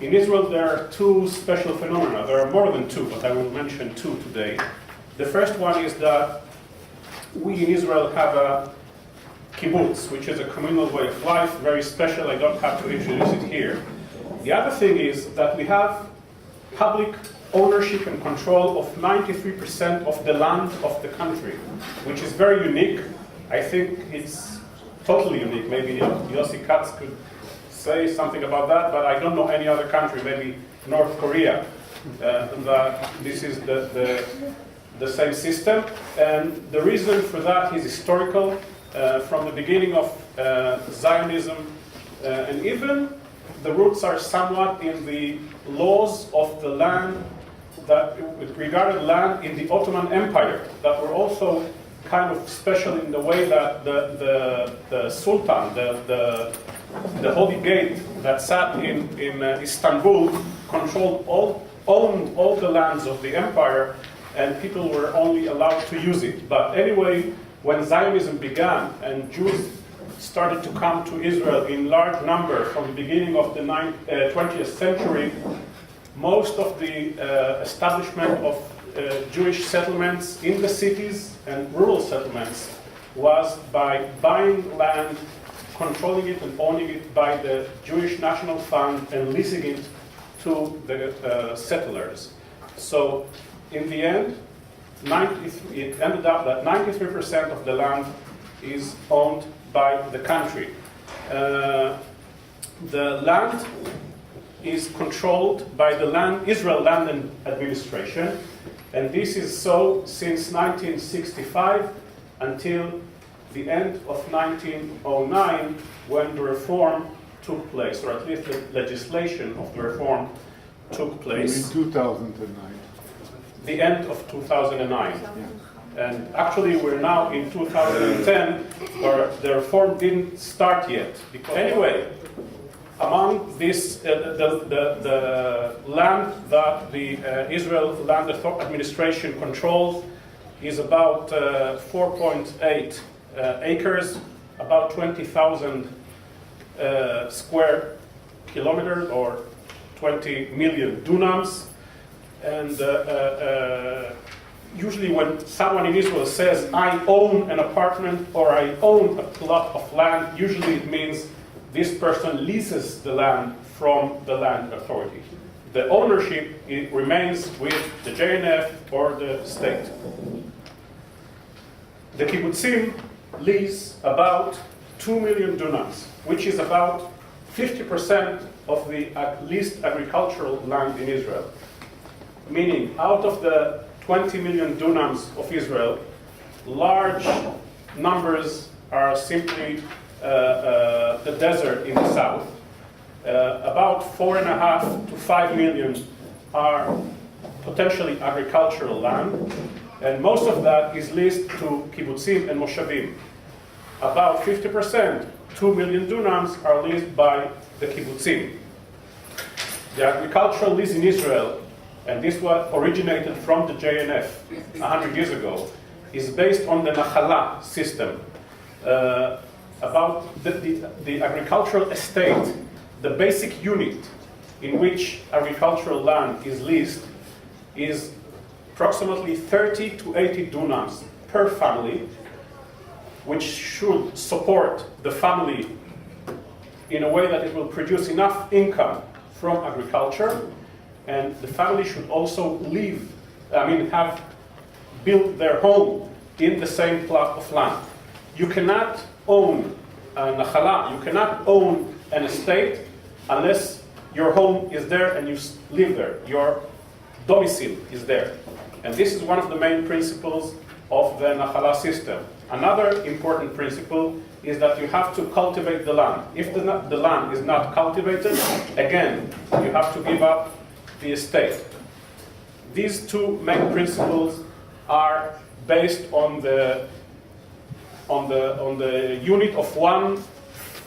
In Israel, there are two special phenomena. There are more than two, but I will mention two today. The first one is that we in Israel have a kibbutz, which is a communal way of life, very special. I don't have to introduce it here. The other thing is that we have public ownership and control of 93% of the land of the country, which is very unique. I think it's totally unique. Maybe Yossi Katz could say something about that, but I don't know any other country, maybe North Korea, that this is the same system. And the reason for that is historical. From the beginning of Zionism, and even the roots are somewhat in the laws of the land that regarded land in the Ottoman Empire, that were also kind of special in the way that the Sultan, the Holy Gate that sat in Istanbul, owned all the lands of the empire, and people were only allowed to use it. But anyway, when Zionism began and Jews started to come to Israel in large number from the beginning of the 20th century, most of the establishment of Jewish settlements in the cities and rural settlements was by buying land, controlling it and owning it by the Jewish National Fund and leasing it to the settlers. So in the end, it ended up that 93% of the land is owned by the country. The land is controlled by the Israel Land Administration, and this is so since 1965 until the end of 1909, when the reform took place, or at least the legislation of the reform took place. In 2009. The end of 2009. And actually we're now in 2010, where the reform didn't start yet. Anyway, among this, the land that the Israel Land Administration controls is about 4.8 acres, about 20,000 square kilometers, or 20 million dunams. And usually when someone in Israel says, I own an apartment or I own a plot of land, usually it means this person leases the land from the land authority. The ownership, it remains with the JNF or the state. The kibbutzim lease about 2 million dunams, which is about 50% of the leased agricultural land in Israel. Meaning, out of the 20 million dunams of Israel, large numbers are simply the desert in the south. About 4.5 to 5 million are potentially agricultural land, and most of that is leased to kibbutzim and moshavim. About 50%, 2 million dunams, are leased by the kibbutzim. The agricultural lease in Israel, and this was originated from the JNF 100 years ago, is based on the Nachala system. About the agricultural estate, the basic unit in which agricultural land is leased is approximately 30 to 80 dunams per family, which should support the family in a way that it will produce enough income from agriculture. And the family should also have built their home in the same plot of land. You cannot own a nachala, you cannot own an estate unless your home is there and you live there. Your domicile is there. And this is one of the main principles of the nachala system. Another important principle is that you have to cultivate the land. If the land is not cultivated, again, you have to give up the estate. These two main principles are based on the unit of one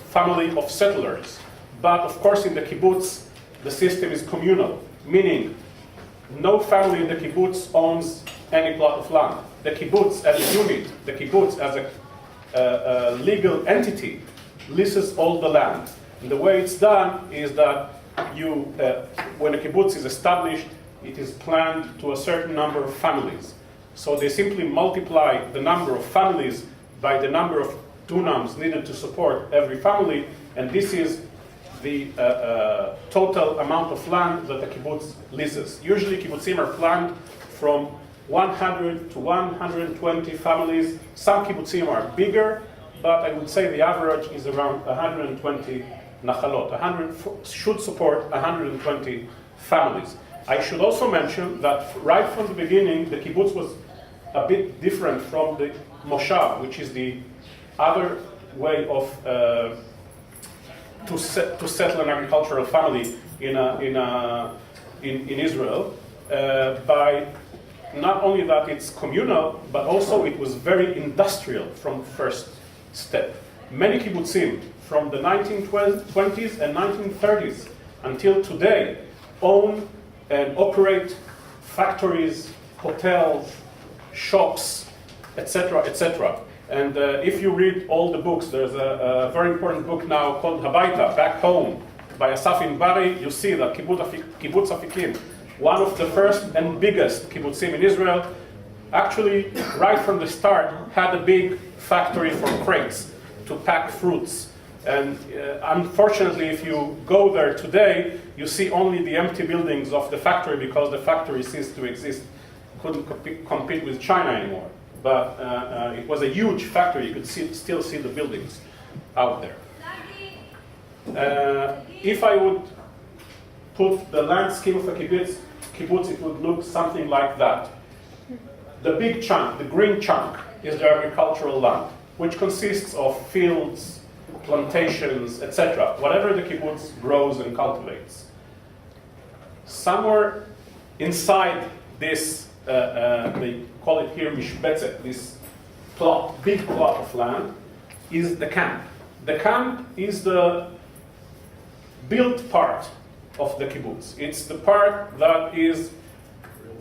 family of settlers. But of course in the kibbutz, the system is communal, meaning no family in the kibbutz owns any plot of land. The kibbutz as a unit, the kibbutz as a legal entity, leases all the land. And the way it's done is that when a kibbutz is established, it is planned to a certain number of families. So they simply multiply the number of families by the number of dunams needed to support every family, and this is the total amount of land that the kibbutz leases. Usually kibbutzim are planned from 100 to 120 families. Some kibbutzim are bigger, but I would say the average is around 120 nachalot. 100 should support 120 families. I should also mention that right from the beginning, the kibbutz was a bit different from the moshav, which is the other way of to settle an agricultural family in Israel. By not only that it's communal, but also it was very industrial from the first step. Many kibbutzim from the 1920s and 1930s until today own and operate factories, hotels, shops, etc., etc. And if you read all the books, there's a very important book now called Habaita, Back Home, by Asaf Inbari. You see that Kibbutz Afikim, one of the first and biggest kibbutzim in Israel, actually, right from the start, had a big factory for crates to pack fruits. And unfortunately, if you go there today, you see only the empty buildings of the factory because the factory ceased to exist. Couldn't compete with China anymore. But it was a huge factory. You could still see the buildings out there. If I would put the landscape of a kibbutz, it would look something like that. The big chunk, the green chunk, is the agricultural land, which consists of fields, plantations, etc. Whatever the kibbutz grows and cultivates. Somewhere inside this, they call it here mishbetzet, this plot, big plot of land, is the camp. The camp is the built part of the kibbutz. It's the part that is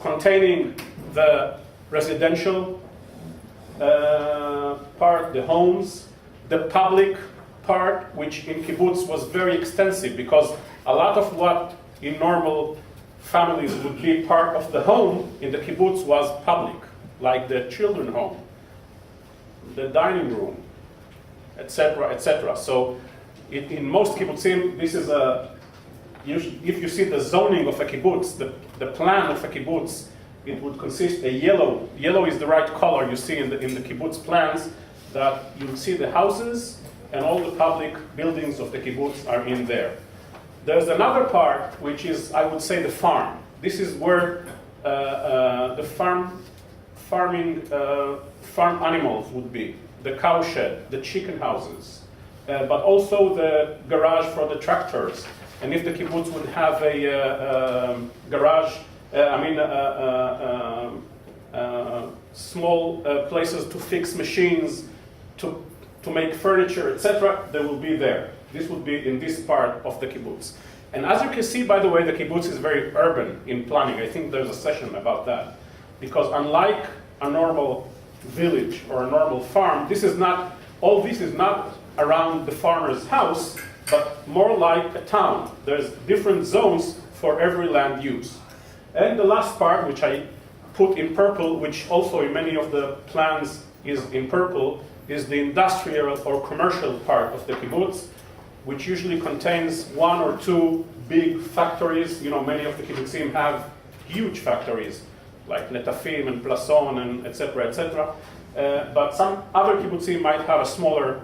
containing the residential part, the homes, the public part, which in kibbutz was very extensive because a lot of what in normal families would be part of the home in the kibbutz was public, like the children's home, the dining room, etc., etc. So in most kibbutzim, this is if you see the zoning of a kibbutz, the plan of a kibbutz, it would consist a yellow. Yellow is the right color you see in the kibbutz plans, that you'll see the houses and all the public buildings of the kibbutz are in there. There's another part, which is, I would say, the farm. This is where the farm animals would be. The cow shed, the chicken houses, but also the garage for the tractors. And if the kibbutz would have a garage, small places to fix machines, to make furniture, etc., they will be there. This would be in this part of the kibbutz. And as you can see, by the way, the kibbutz is very urban in planning. I think there's a session about that. Because unlike a normal village or a normal farm, all this is not around the farmer's house, but more like a town. There's different zones for every land use. And the last part, which I put in purple, which also in many of the plans is in purple, is the industrial or commercial part of the kibbutz, which usually contains one or two big factories. You know, many of the kibbutzim have huge factories, like Netafim and Plason and etc., etc. But some other kibbutzim might have a smaller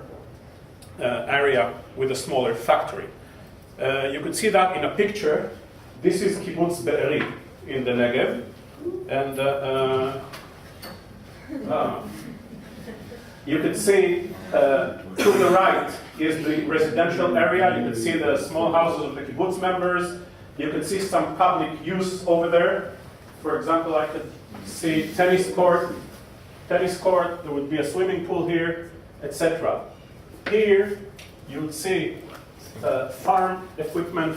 area with a smaller factory. You could see that in a picture. This is kibbutz Be'eri in the Negev, and you can see to the right is the residential area. You can see the small houses of the kibbutz members. You can see some public use over there. For example, I could see tennis court. There would be a swimming pool here, etc. Here, you would see farm equipment,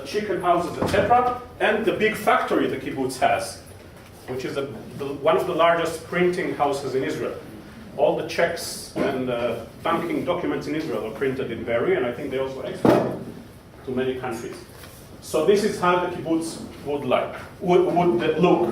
chicken houses, etc., and the big factory the kibbutz has, which is one of the largest printing houses in Israel. All the checks and banking documents in Israel are printed in Be'eri, and I think they also export to many countries. So this is how the kibbutz would look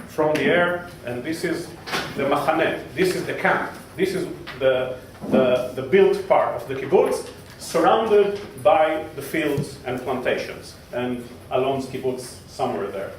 from the air, and this is the machaneh, this is the camp, this is the built part of the kibbutz, surrounded by the fields and plantations, and Alon's kibbutz somewhere there.